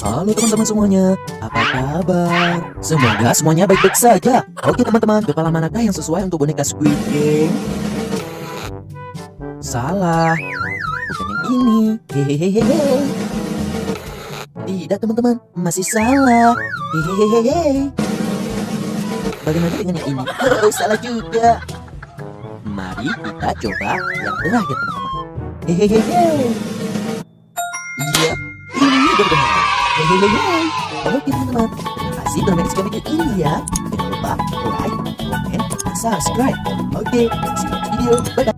Halo teman-teman semuanya, apa kabar? Semoga semuanya baik-baik saja. Oke teman-teman, kepala manakah yang sesuai untuk boneka Squid Game? Salah, bukan yang ini. Hehehehe. Tidak teman-teman, masih salah. Hehehehe. Bagaimana dengan yang ini? Oh, salah juga. Mari kita coba yang terakhir teman-teman. Hehehehe. Iya, ini benar. Hehehe. Oke teman-teman, terima kasih telah menyaksikan video ini ya. Jangan lupa like, comment, dan subscribe. Oke, see you next video. Bye.